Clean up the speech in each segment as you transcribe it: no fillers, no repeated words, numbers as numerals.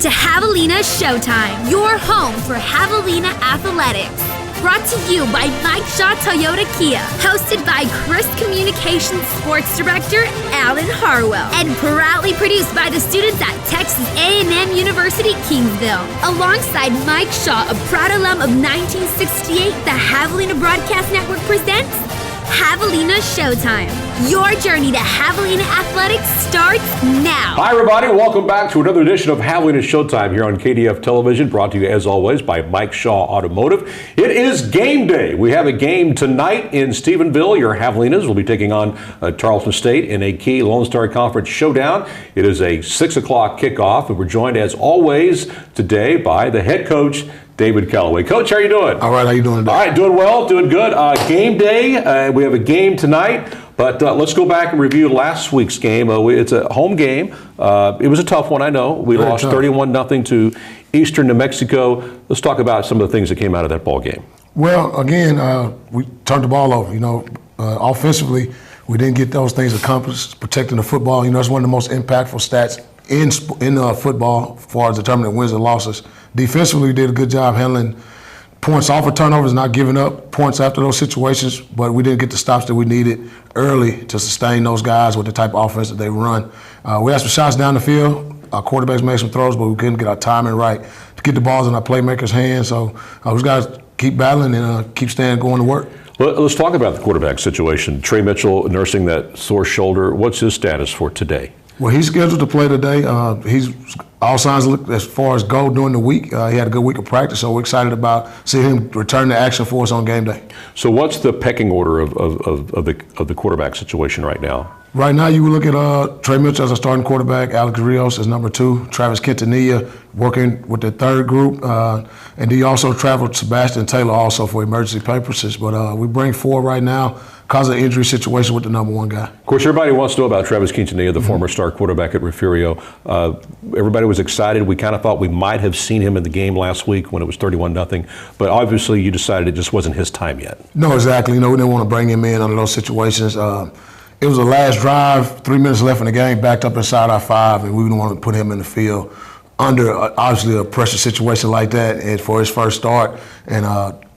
to Javelina Showtime, your home for Javelina athletics. Brought to you by Mike Shaw Toyota Kia. Hosted by Chris Communications Sports Director Alan Harwell. And proudly produced by the students at Texas A&M University, Kingsville. Alongside Mike Shaw, a proud alum of 1968, the Javelina Broadcast Network presents Javelina Showtime. Your journey to Javelina athletics starts now. Hi, everybody. Welcome back to another edition of Javelina Showtime here on KDF Television, brought to you, as always, by Mike Shaw Automotive. It is game day. We have a game tonight in Stephenville. Your Javelinas will be taking on Tarleton State in a key Lone Star Conference showdown. It is a 6 o'clock kickoff, and we're joined, as always, today by the head coach, David Calloway. Coach, how are you doing? All right, how you doing today? All right, doing well, doing good. Game day. We have a game tonight. But let's go back and review last week's game. It's a home game. It was a tough one, I know. We lost 31-0 to Eastern New Mexico. Let's talk about some of the things that came out of that ball game. Well, again, we turned the ball over. Offensively, we didn't get those things accomplished. Protecting the football, it's one of the most impactful stats in football as far as determining wins and losses. Defensively, we did a good job handling points off of turnovers, not giving up points after those situations, but we didn't get the stops that we needed early to sustain those guys with the type of offense that they run. We had some shots down the field. Our quarterbacks made some throws, but we couldn't get our timing right to get the balls in our playmakers' hands. So those guys keep battling and keep going to work. Well, let's talk about the quarterback situation. Trey Mitchell nursing that sore shoulder. What's his status for today? Well, he's scheduled to play today. He's all signs look as far as go during the week. He had a good week of practice, so we're excited about seeing him return to action for us on game day. So, what's the pecking order of the quarterback situation right now? Right now, you look at Trey Mitchell as a starting quarterback, Alex Rios as number 2, Travis Quintanilla working with the third group, and he also traveled Sebastian Taylor also for emergency purposes. But we bring 4 right now because of the injury situation with the number 1 guy. Of course, everybody wants to know about Travis Quintanilla, the former star quarterback at Refugio. Everybody was excited. We kind of thought we might have seen him in the game last week when it was 31-0, but obviously you decided it just wasn't his time yet. No, exactly. We didn't want to bring him in under those situations. It was the last drive, 3 minutes left in the game, backed up inside our 5, and we didn't want to put him in the field under obviously a pressure situation like that and for his first start, and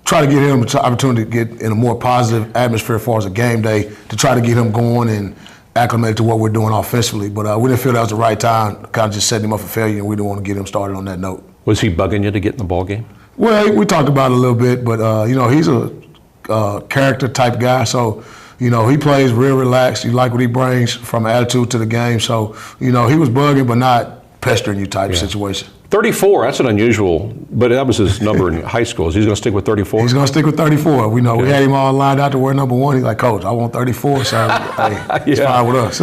try to get him an opportunity to get in a more positive atmosphere as far as a game day to try to get him going and acclimated to what we're doing offensively. But we didn't feel that was the right time, kind of just setting him up for failure, and we didn't want to get him started on that note. Was he bugging you to get in the ball game? Well, we talked about it a little bit, but he's a character type guy, so he plays real relaxed. You like what he brings from attitude to the game. So, he was bugging but not pestering you type situation. 34, that's an unusual, but that was his number in high school. Is he going to stick with 34? He's going to stick with 34. We know we had him all lined out to wear number 1. He's like, Coach, I want 34, so hey, it's fine with us.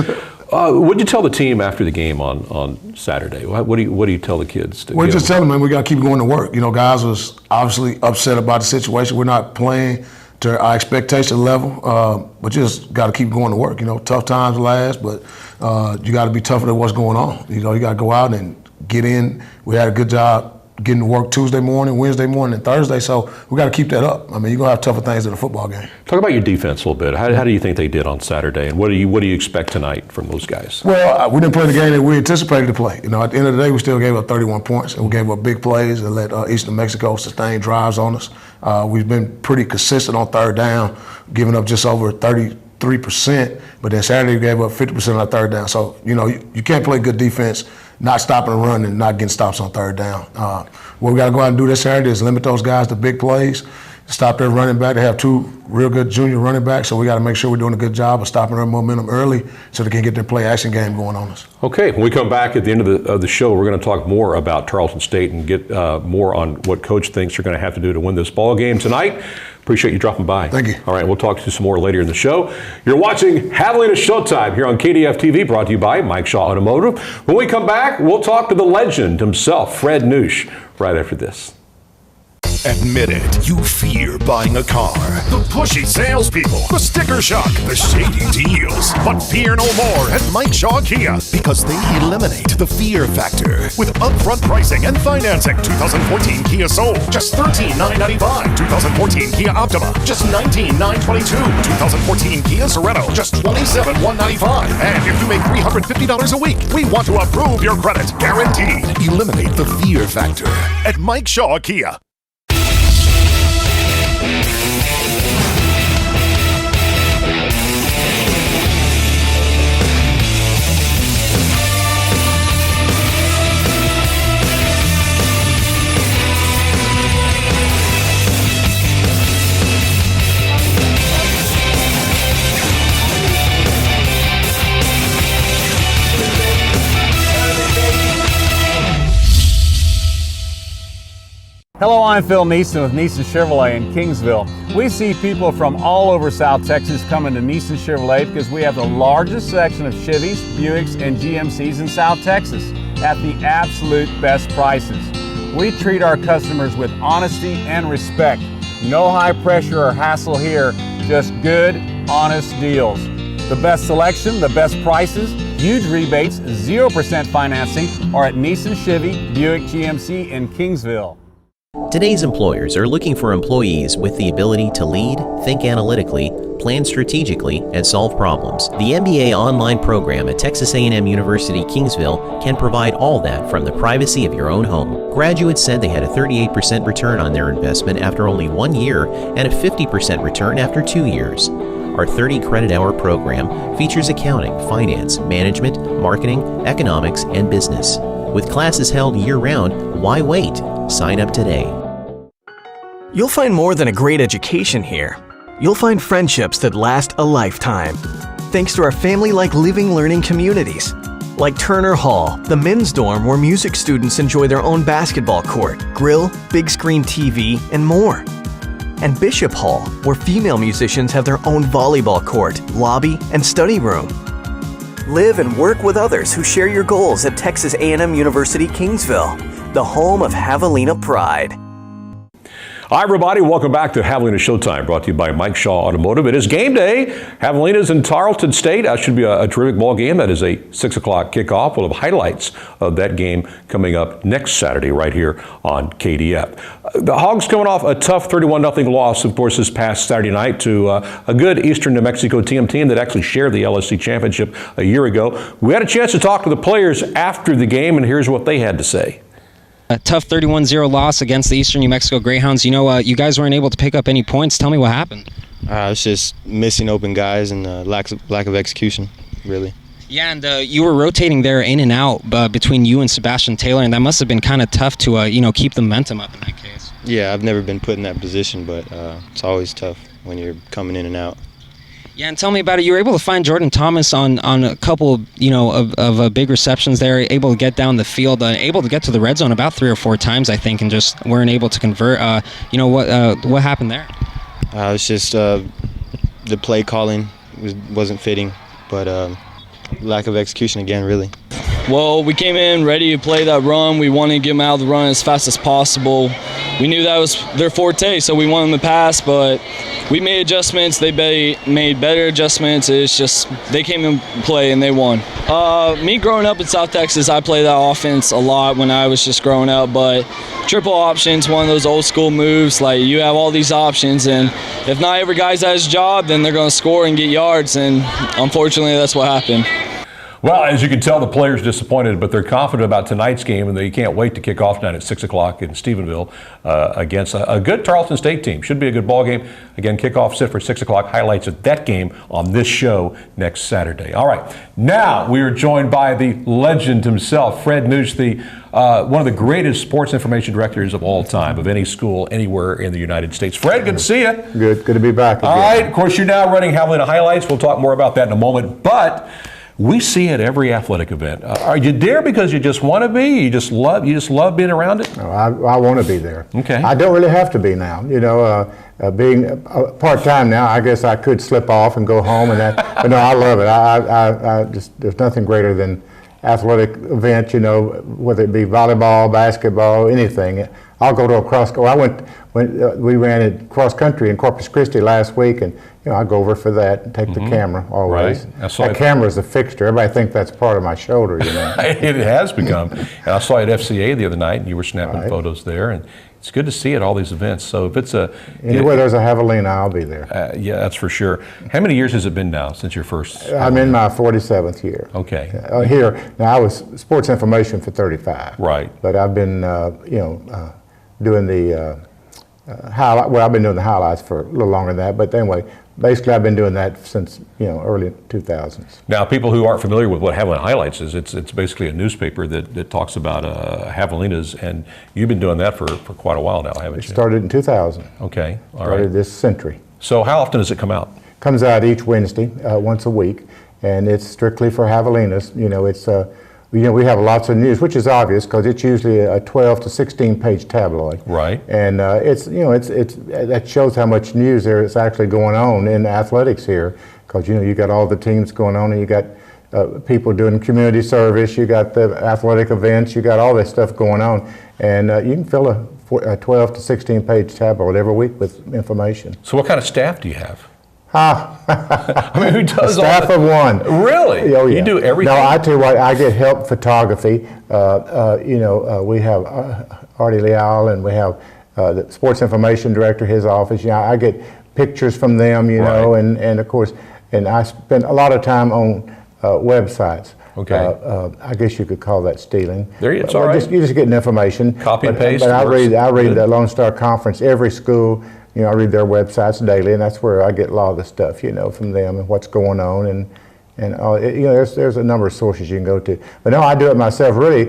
What did you tell the team after the game on Saturday? What do you tell the kids? We're just telling them, man, we got to keep going to work. Guys was obviously upset about the situation. We're not playing to our expectation level, but you just got to keep going to work. Tough times last, but you got to be tougher than what's going on. You got to go out and get in. We had a good job getting to work Tuesday morning, Wednesday morning, and Thursday, so we got to keep that up. You're going to have tougher things in a football game. Talk about your defense a little bit. How do you think they did on Saturday, and what do you expect tonight from those guys? Well, we didn't play the game that we anticipated to play. At the end of the day, we still gave up 31 points, and we gave up big plays and let Eastern Mexico sustain drives on us. We've been pretty consistent on third down, giving up just over 33%, but then Saturday we gave up 50% on our third down. So, you can't play good defense not stopping the run and not getting stops on third down. What we got to go out and do this Saturday is limit those guys to big plays, stop their running back. They have 2 real good junior running backs, so we got to make sure we're doing a good job of stopping their momentum early so they can get their play-action game going on us. Okay, when we come back at the end of the show, we're going to talk more about Tarleton State and get more on what Coach thinks you're going to have to do to win this ball game tonight. Appreciate you dropping by. Thank you. All right, we'll talk to you some more later in the show. You're watching Javelina Showtime here on KDF TV, brought to you by Mike Shaw Automotive. When we come back, we'll talk to the legend himself, Fred Noosh, right after this. Admit it, you fear buying a car. The pushy salespeople, the sticker shock, the shady deals. But fear no more at Mike Shaw Kia, because they eliminate the fear factor. With upfront pricing and financing. 2014 Kia Soul, just $13,995. 2014 Kia Optima, just $19,922. 2014 Kia Sorento, just $27,195. And if you make $350 a week, we want to approve your credit, guaranteed. Eliminate the fear factor at Mike Shaw Kia. Hello, I'm Phil Neeson with Neeson Chevrolet in Kingsville. We see people from all over South Texas coming to Neeson Chevrolet because we have the largest section of Chevys, Buicks, and GMCs in South Texas at the absolute best prices. We treat our customers with honesty and respect. No high pressure or hassle here, just good, honest deals. The best selection, the best prices, huge rebates, 0% financing are at Neeson Chevy, Buick GMC in Kingsville. Today's employers are looking for employees with the ability to lead, think analytically, plan strategically, and solve problems. The MBA online program at Texas A&M University Kingsville can provide all that from the privacy of your own home. Graduates said they had a 38% return on their investment after only 1 year and a 50% return after 2 years. Our 30-credit-hour program features accounting, finance, management, marketing, economics, and business. With classes held year-round, why wait? Sign up today. You'll find more than a great education here. You'll find friendships that last a lifetime. Thanks to our family-like living learning communities. Like Turner Hall, the men's dorm where music students enjoy their own basketball court, grill, big screen TV, and more. And Bishop Hall, where female musicians have their own volleyball court, lobby, and study room. Live and work with others who share your goals at Texas A&M University Kingsville, the home of Javelina pride. Hi, everybody. Welcome back to Javelina Showtime, brought to you by Mike Shaw Automotive. It is game day. Javelina's in Tarleton State. That should be a terrific ball game. That is a 6 o'clock kickoff. We'll have highlights of that game coming up next Saturday right here on KDF. The Hogs coming off a tough 31-0 loss, of course, this past Saturday night to a good Eastern New Mexico team that actually shared the LSC championship a year ago. We had a chance to talk to the players after the game, and here's what they had to say. A tough 31-0 loss against the Eastern New Mexico Greyhounds. You know, you guys weren't able to pick up any points. Tell me what happened. It's just missing open guys and lack of execution, really. Yeah, and you were rotating there in and out between you and Sebastian Taylor, and that must have been kind of tough to, keep the momentum up in that case. Yeah, I've never been put in that position, but it's always tough when you're coming in and out. Yeah, and tell me about it. You were able to find Jordan Thomas on a couple, of big receptions there, able to get down the field, able to get to the red zone about 3 or 4 times, I think, and just weren't able to convert. What happened there? It's just the play calling wasn't fitting, but lack of execution again, really. Well, we came in ready to play that run. We wanted to get them out of the run as fast as possible. We knew that was their forte, so we wanted them to pass, but we made adjustments. They made better adjustments. It's just they came in play and they won. Me growing up in South Texas, I played that offense a lot when I was just growing up, but triple options, one of those old school moves. Like, you have all these options, and if not every guy's at his job, then they're going to score and get yards, and unfortunately that's what happened. Well, as you can tell, the players disappointed, but they're confident about tonight's game, and they can't wait to kick off tonight at 6 o'clock in Stephenville against a good Tarleton State team. Should be a good ball game. Again, kickoff set for 6 o'clock. Highlights of that game on this show next Saturday. All right, now we are joined by the legend himself, Fred Noosh, one of the greatest sports information directors of all time, of any school anywhere in the United States. Fred, good to see you. Good to be back again. All right, of course, you're now running Javelina Highlights. We'll talk more about that in a moment, but we see it at every athletic event. Are you there because you just want to be? You just love being around it? No, I want to be there. Okay. I don't really have to be now. Being part-time now, I guess I could slip off and go home and that. But no, I love it. I just, there's nothing greater than athletic event. Whether it be volleyball, basketball, anything. I'll go to a cross. We ran it cross country in Corpus Christi last week, and I go over for that and take the camera always. Right. That camera is a fixture. Everybody thinks that's part of my shoulder. It has become. And I saw you at FCA the other night, and you were snapping photos there, and it's good to see at all these events. So if it's anywhere there's a Javelina, I'll be there. Yeah, that's for sure. How many years has it been now since your first? I'm in my 47th year. Okay. Here now, I was sports information for 35. Right. But I've been, doing the highlight. Well, I've been doing the highlights for a little longer than that. But anyway, basically, I've been doing that since early 2000s. Now, people who aren't familiar with what Javelina Highlights is, it's basically a newspaper that talks about Javelinas, and you've been doing that for quite a while now, haven't you? It started in 2000. Okay, all right. Started this century. So how often does it come out? Comes out each Wednesday, once a week, and it's strictly for Javelinas. We have lots of news, which is obvious because it's usually a 12 to 16 page tabloid. Right. And that shows how much news there is actually going on in athletics here, because you got all the teams going on, and you got people doing community service, you got the athletic events, you got all this stuff going on, and you can fill a 12 to 16 page tabloid every week with information. So what kind of staff do you have? I mean, who does staff of one? Really? Oh, yeah. You do everything? No, I tell you what, I get help photography. We have Artie Leal, and we have the sports information director, his office. I get pictures from them, Right. and of course, and I spend a lot of time on websites. Okay. I guess you could call that stealing. It's all right. You're just getting information. Copy and paste. But I read Good. the Lone Star Conference, every school. I read their websites daily, and that's where I get a lot of the stuff, from them and what's going on, and there's a number of sources you can go to. But no, I do it myself. Really,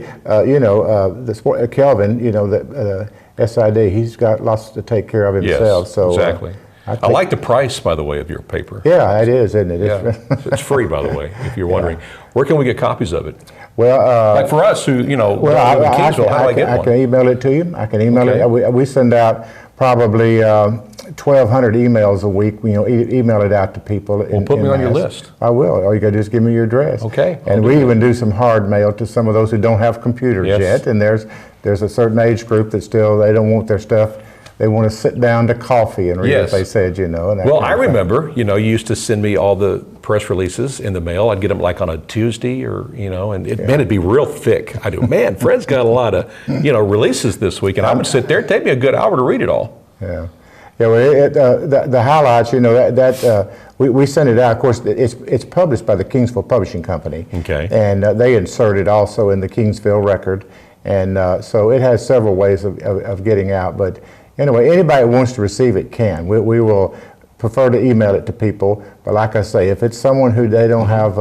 Kelvin, the SID, he's got lots to take care of himself. Yes, so exactly. I like the price, by the way, of your paper. Yeah, it is, isn't it? Yeah. It's free, by the way, if you're wondering. Where can we get copies of it? Well, like for us who, live in Kingsville, how do I get one? I can email it to you. I can email Okay. it. We send out probably 1,200 emails a week. Email it out to people. Well, put me on your list. I will. All you got to do is give me your address. Okay. And we even do some hard mail to some of those who don't have computers yet. And there's a certain age group that still, they don't want their stuff. They want to sit down to coffee and read what they said, And well, I remember, you used to send me all the press releases in the mail. I'd get them like on a Tuesday and it'd be real thick. I do, man, Fred's got a lot of, releases this week. And I would sit there, it'd take me a good hour to read it all. Yeah. Yeah, well, the highlights, we send it out. Of course, it's published by the Kingsville Publishing Company. Okay. And they insert it also in the Kingsville Record. And so it has several ways of getting out. But anyway, anybody who wants to receive it can. We will prefer to email it to people. But like I say, if it's someone who they don't have,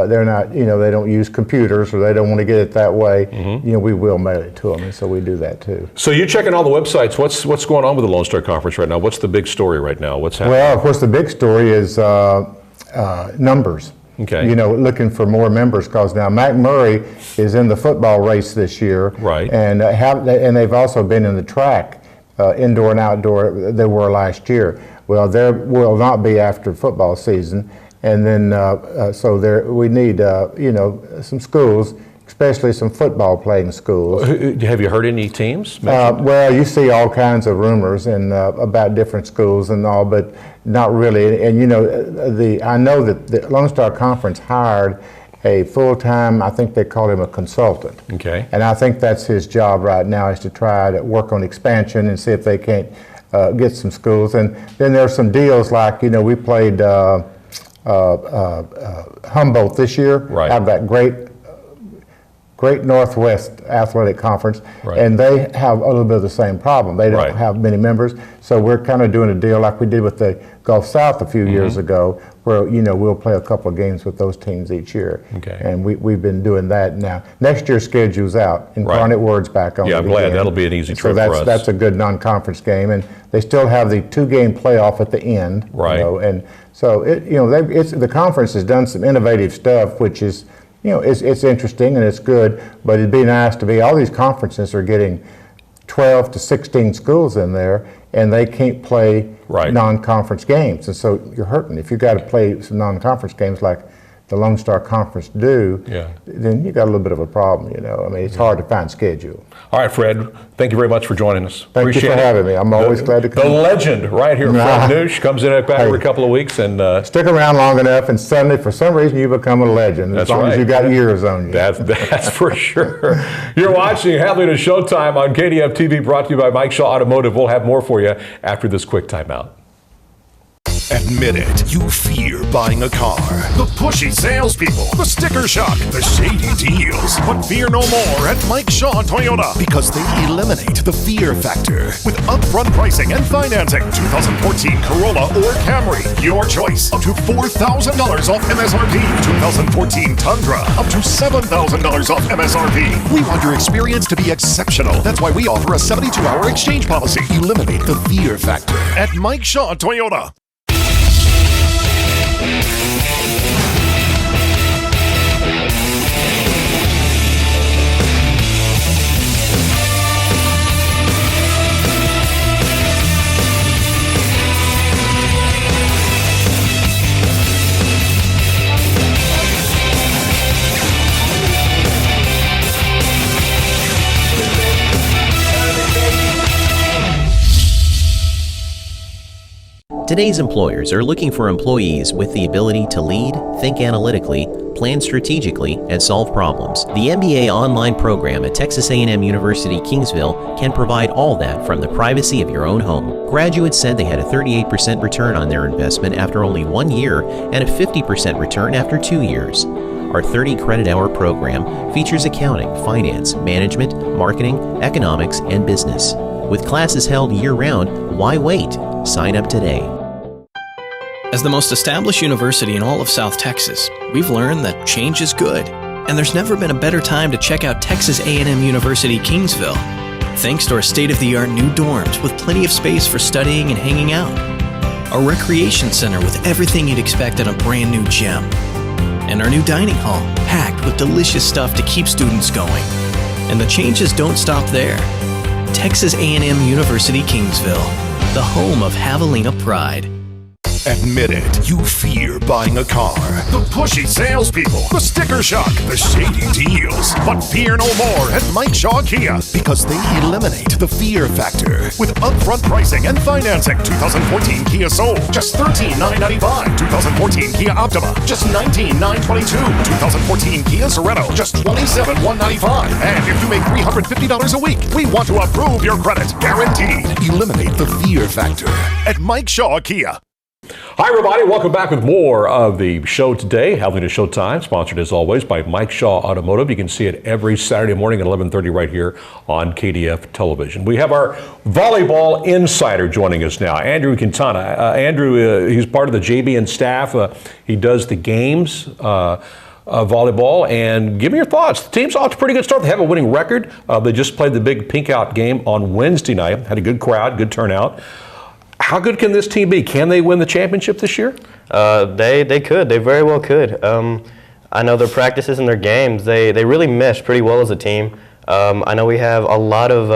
they're not, they don't use computers or they don't want to get it that way, we will mail it to them. And so we do that too. So you're checking all the websites. What's going on with the Lone Star Conference right now? What's the big story right now? What's happening? Well, of course, the big story is numbers. Okay. Looking for more members, because now McMurray is in the football race this year. Right. And they've also been in the track, indoor and outdoor, they were last year. Well, there will not be after football season. And then, we need, some schools, especially some football playing schools. Have you heard any teams? Well, you see all kinds of rumors about different schools and all, but not really. And I know that the Lone Star Conference hired a full-time, I think they call him a consultant. Okay. And I think that's his job right now, is to try to work on expansion and see if they can't get some schools. And then there's some deals like, we played Humboldt this year. Right. Have that great Northwest Athletic Conference, Right. and they have a little bit of the same problem. They don't Right. have many members, so we're kind of doing a deal like we did with the Gulf South a few years ago, where we'll play a couple of games with those teams each year. Okay. And we've been doing that now. Next year's schedule's out. Incarnate Word's back on. Yeah, it I'm glad. again. That'll be an easy trip so for us. that's a good non-conference game, and they still have the 2-game playoff at the end. Right. And so the conference has done some innovative stuff, which is. It's interesting and it's good, but it'd be nice to be, all these conferences are getting 12 to 16 schools in there, and they can't play Right. non-conference games. And so you're hurting. If you've got to play some non-conference games like the Lone Star Conference do, Yeah. then you got a little bit of a problem, you know. I mean, it's hard to find schedule. All right, Fred, thank you very much for joining us. Thank Appreciate you for it. having me. I'm always glad to come. The legend right here, Fred Noosh, comes in back every couple of weeks. And stick around long enough, and suddenly, for some reason, you become a legend. That's as long right. as you got years on you. That's for sure. You're watching Javelina Showtime on KDF TV, brought to you by Mike Shaw Automotive. We'll have more for you after this quick timeout. Admit it, you fear buying a car. The pushy salespeople, the sticker shock, the shady deals. But fear no more at Mike Shaw Toyota, because they eliminate the fear factor with upfront pricing and financing. 2014 Corolla or Camry, your choice. Up to $4,000 off MSRP. 2014 Tundra, up to $7,000 off MSRP. We want your experience to be exceptional. That's why we offer a 72-hour exchange policy. Eliminate the fear factor at Mike Shaw Toyota. Today's employers are looking for employees with the ability to lead, think analytically, plan strategically, and solve problems. The MBA online program at Texas A&M University Kingsville can provide all that from the privacy of your own home. Graduates said they had a 38% return on their investment after only 1 year and a 50% return after 2 years. Our 30-credit-hour program features accounting, finance, management, marketing, economics, and business. With classes held year-round, why wait? Sign up today. As the most established university in all of South Texas, we've learned that change is good, and there's never been a better time to check out Texas A&M University Kingsville. Thanks to our state-of-the-art new dorms with plenty of space for studying and hanging out, our recreation center with everything you'd expect in a brand new gym, and our new dining hall packed with delicious stuff to keep students going. And the changes don't stop there. Texas A&M University Kingsville, the home of Javelina pride. Admit it, you fear buying a car. The pushy salespeople, the sticker shock, the shady deals. But fear no more at Mike Shaw Kia, because they eliminate the fear factor with upfront pricing and financing. 2014 Kia Soul, just $13,995. 2014 Kia Optima, just $19,922. 2014 Kia Sorento, just $27,195. And if you make $350 a week, we want to approve your credit, guaranteed. Eliminate the fear factor at Mike Shaw Kia. Hi, everybody. Welcome back with more of the show today. Javelina Showtime, sponsored as always by Mike Shaw Automotive. You can see it every Saturday morning at 11:30 right here on KDF Television. We have our volleyball insider joining us now, Andrew Quintana. Andrew, he's part of the JBN staff. He does the games. Volleyball, and give me your thoughts. The team's off to a pretty good start. They have a winning record. They just played the big pink out game on Wednesday night. Had a good crowd, good turnout. How good can this team be? Can they win the championship this year? They could. They very well could. I know their practices and their games, they really mesh pretty well as a team. I know we have a lot of,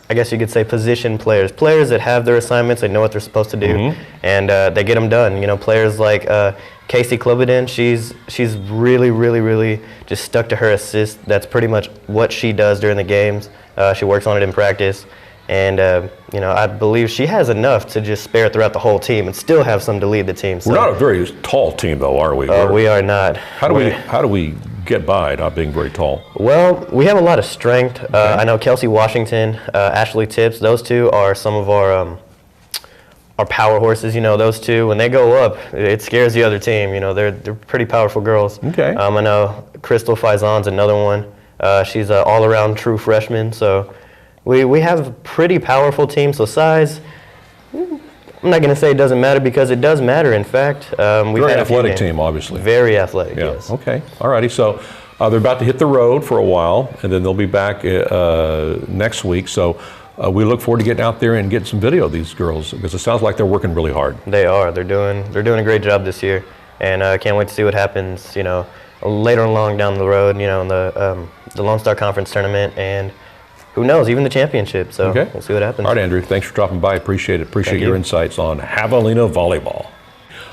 I guess you could say, position players that have their assignments, they know what they're supposed to do, and they get them done. You know, players like Casey Clovedon, she's really just stuck to her assist. That's pretty much what she does during the games. She works on it in practice. And, you know, I believe she has enough to just spare throughout the whole team and still have some to lead the team. So. We're not a very tall team, though, are we? We are not. How do we get by not being very tall? Well, we have a lot of strength. Okay. I know Kelsey Washington, Ashley Tips, those two are some of our power horses. You know, those two, when they go up, it scares the other team. You know, they're pretty powerful girls. Okay. I know Crystal Faison's another one. She's an all-around true freshman, so... We have a pretty powerful team, so size, I'm not going to say it doesn't matter, because it does matter. In fact, we've very had athletic team, obviously. Very athletic, yeah. Yes. Okay, all righty. So they're about to hit the road for a while, and then they'll be back next week. So we look forward to getting out there and getting some video of these girls, because it sounds like they're working really hard. They are. They're doing a great job this year, and I can't wait to see what happens. You know, later along down the road. You know, in the Lone Star Conference tournament and. Who knows, even the championship, so we'll see what happens. All right, Andrew, thanks for dropping by. Appreciate it. Appreciate your insights on Javelina volleyball.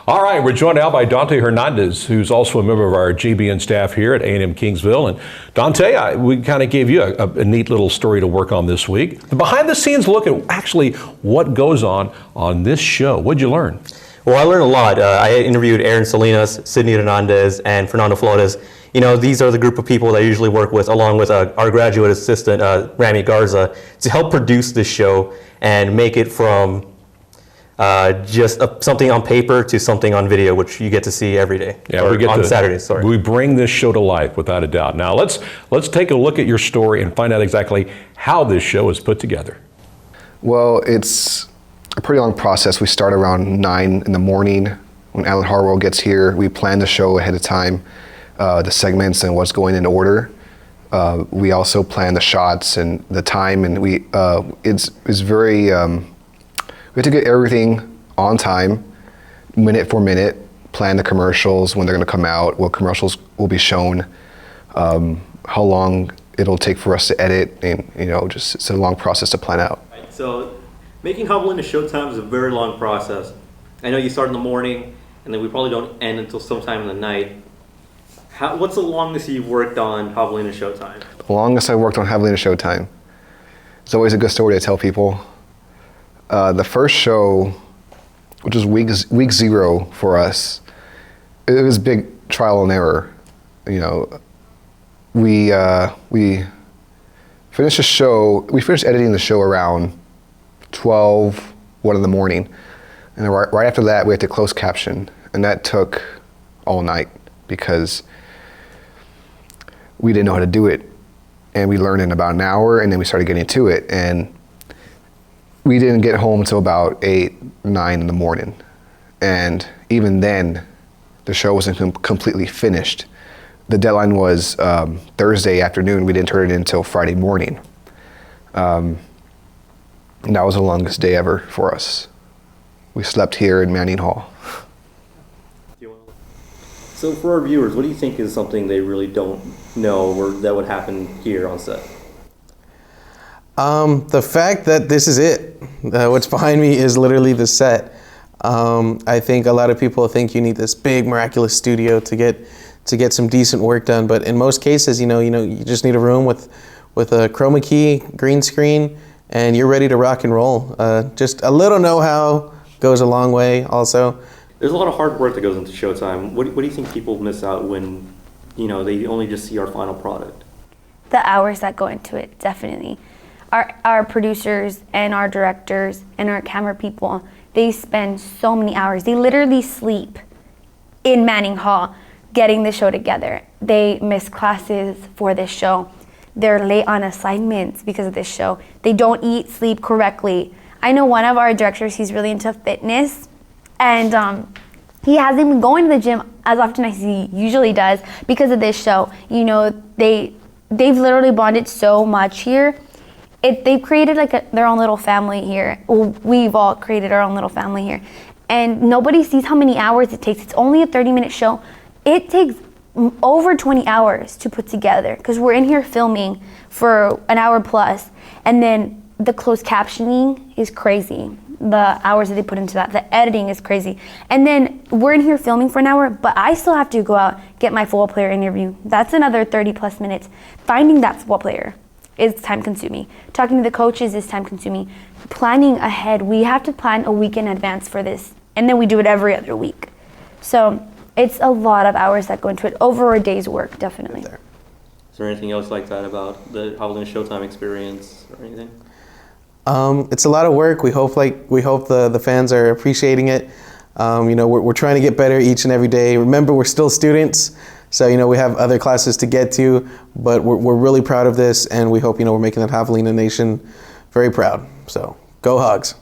All right, we're joined now by Dante Hernandez, who's also a member of our GBN staff here at A&M Kingsville. And Dante, we kind of gave you a neat little story to work on this week. The behind-the-scenes look at actually what goes on this show. What'd you learn? Well, I learned a lot. I interviewed Aaron Salinas, Sidney Hernandez, and Fernando Flores. You know, these are the group of people that I usually work with, along with our graduate assistant, Rami Garza, to help produce this show and make it from just something on paper to something on video, which you get to see every day. Yeah, we get on Saturdays. Sorry, we bring this show to life without a doubt. Now let's take a look at your story and find out exactly how this show is put together. Well, it's a pretty long process. We start around 9 in the morning. When Alan Harwell gets here, we plan the show ahead of time, the segments and what's going in order. We also plan the shots and the time, and it's very. We have to get everything on time, minute for minute, plan the commercials, when they're going to come out, what commercials will be shown, how long it'll take for us to edit, and just it's a long process to plan out. Right, so making Javelina Showtime is a very long process. I know you start in the morning, and then we probably don't end until sometime in the night. What's the longest you've worked on Javelina Showtime? The longest I worked on Javelina Showtime. It's always a good story to tell people. The first show, which was week 0 for us, it was big trial and error. We finished the show. We finished editing the show around 1 in the morning, and right after that, we had to close caption, and that took all night because we didn't know how to do it, and we learned in about an hour, and then we started getting to it, and we didn't get home until about 8, 9 in the morning. And even then, the show wasn't completely finished. The deadline was Thursday afternoon. We didn't turn it in until Friday morning. And that was the longest day ever for us. We slept here in Manning Hall. So for our viewers, what do you think is something they really don't know or that would happen here on set? The fact that this is it. What's behind me is literally the set. I think a lot of people think you need this big miraculous studio to get some decent work done, but in most cases, you just need a room with a chroma key, green screen, and you're ready to rock and roll. Just a little know-how goes a long way. Also, there's a lot of hard work that goes into Showtime. What do you think people miss out when they only just see our final product? The hours that go into it, definitely. Our producers and our directors and our camera people, they spend so many hours. They literally sleep in Manning Hall getting the show together. They miss classes for this show. They're late on assignments because of this show. They don't eat, sleep correctly. I know one of our directors, he's really into fitness, and he hasn't been going to the gym as often as he usually does because of this show. They've literally bonded so much here. They've created their own little family here. We've all created our own little family here. And nobody sees how many hours it takes. It's only a 30-minute show. It takes over 20 hours to put together because we're in here filming for an hour plus. And then the closed captioning is crazy. The hours that they put into that. The editing is crazy. And then we're in here filming for an hour, but I still have to go out, get my football player interview. That's another 30 plus minutes. Finding that football player is time consuming. Talking to the coaches is time consuming. Planning ahead, we have to plan a week in advance for this, and then we do it every other week. So it's a lot of hours that go into it, over a day's work, definitely. Is there anything else like that about the Javelina Showtime experience or anything? It's a lot of work. We hope the fans are appreciating it. We're trying to get better each and every day. Remember, we're still students. So, we have other classes to get to, but we're really proud of this, and we hope, we're making the Javelina Nation very proud. So, go Hogs.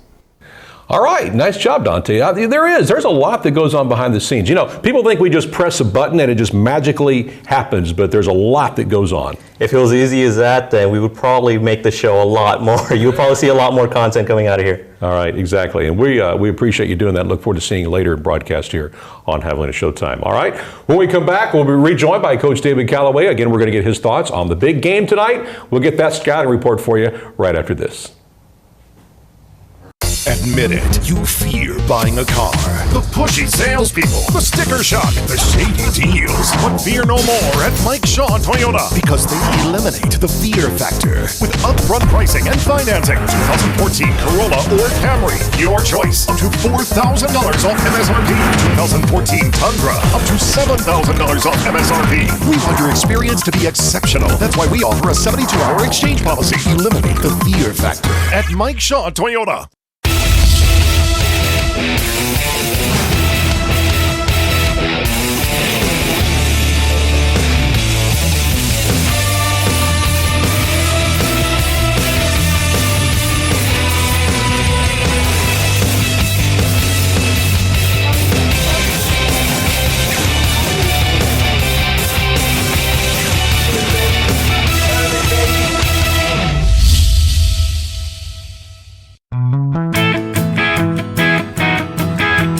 All right, nice job, Dante. There's a lot that goes on behind the scenes. People think we just press a button and it just magically happens, but there's a lot that goes on. If it was easy as that, then we would probably make the show a lot more. You would probably see a lot more content coming out of here. All right, exactly. And we appreciate you doing that. Look forward to seeing you later in broadcast here on Javelina Showtime. All right, when we come back, we'll be rejoined by Coach David Callaway. Again, we're going to get his thoughts on the big game tonight. We'll get that scouting report for you right after this. At Admit it, you fear buying a car. The pushy salespeople, the sticker shock, the shady deals. But fear no more at Mike Shaw Toyota because they eliminate the fear factor with upfront pricing and financing. 2014 Corolla or Camry, your choice. Up to $4,000 off MSRP. 2014 Tundra, up to $7,000 off MSRP. We want your experience to be exceptional. That's why we offer a 72-hour exchange policy. Eliminate the fear factor at Mike Shaw Toyota.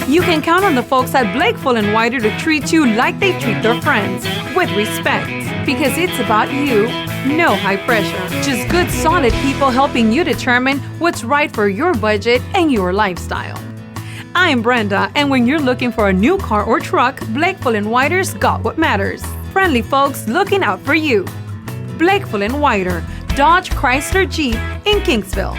You can count on the folks at Blake Full & Wider to treat you like they treat their friends, with respect. Because it's about you, no high pressure. Just good, solid people helping you determine what's right for your budget and your lifestyle. I'm Brenda, and when you're looking for a new car or truck, Blake Full & Wider's got what matters. Friendly folks looking out for you. Blake Full & Wider, Dodge, Chrysler, Jeep in Kingsville.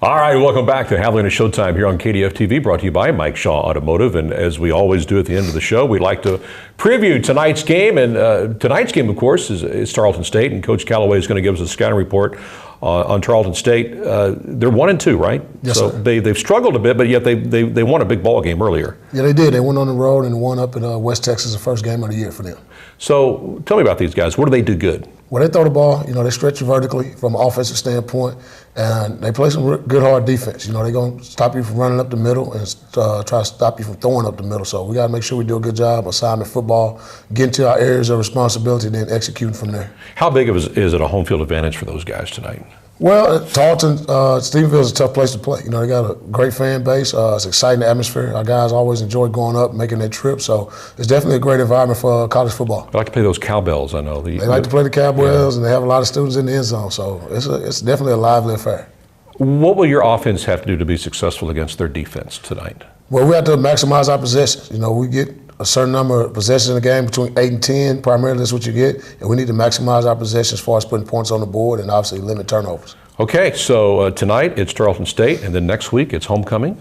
All right, welcome back to Javelina Showtime here on KDF TV, brought to you by Mike Shaw Automotive. And as we always do at the end of the show, we like to preview tonight's game. And tonight's game, of course, is Tarleton State. And Coach Callaway is going to give us a scouting report on Tarleton State. They're 1-2, right? Yes, so sir. They've struggled a bit, but yet they won a big ball game earlier. Yeah, they did. They went on the road and won up in West Texas, the first game of the year for them. So tell me about these guys. What do they do good? Well, they throw the ball, they stretch you vertically from an offensive standpoint, and they play some good, hard defense. They're going to stop you from running up the middle and try to stop you from throwing up the middle. So we got to make sure we do a good job assignment football, get into our areas of responsibility, and then executing from there. How big is it a home field advantage for those guys tonight? Well, Tarleton, Stephenville is a tough place to play. They got a great fan base. It's an exciting atmosphere. Our guys always enjoy going up, making their trip. So it's definitely a great environment for college football. They like to play those cowbells, I know. They like to play the cowbells, and they have a lot of students in the end zone. So it's definitely a lively affair. What will your offense have to do to be successful against their defense tonight? Well, we have to maximize our possessions. We get a certain number of possessions in the game, between 8 and 10, primarily that's what you get. And we need to maximize our possessions as far as putting points on the board and obviously limit turnovers. Okay, so tonight it's Tarleton State, and then next week it's homecoming.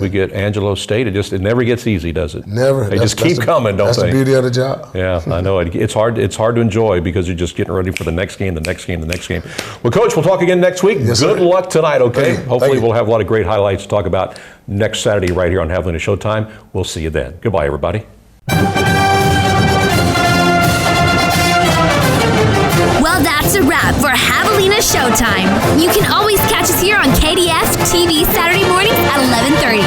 We get Angelo State. It never gets easy, does it? Never. They just keep coming, don't they? That's the beauty of the job. Yeah, I know. It's hard to enjoy because you're just getting ready for the next game, the next game, the next game. Well, Coach, we'll talk again next week. Yes, Good sir. luck tonight, okay? Hopefully Thank you. we'll have a lot of great highlights to talk about next Saturday right here on Javelina Showtime. We'll see you then. Goodbye, everybody. Well, that's a wrap for Javelina Showtime. You can always catch us here on KDF TV Saturday mornings at 11:30.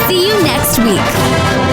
See you next week.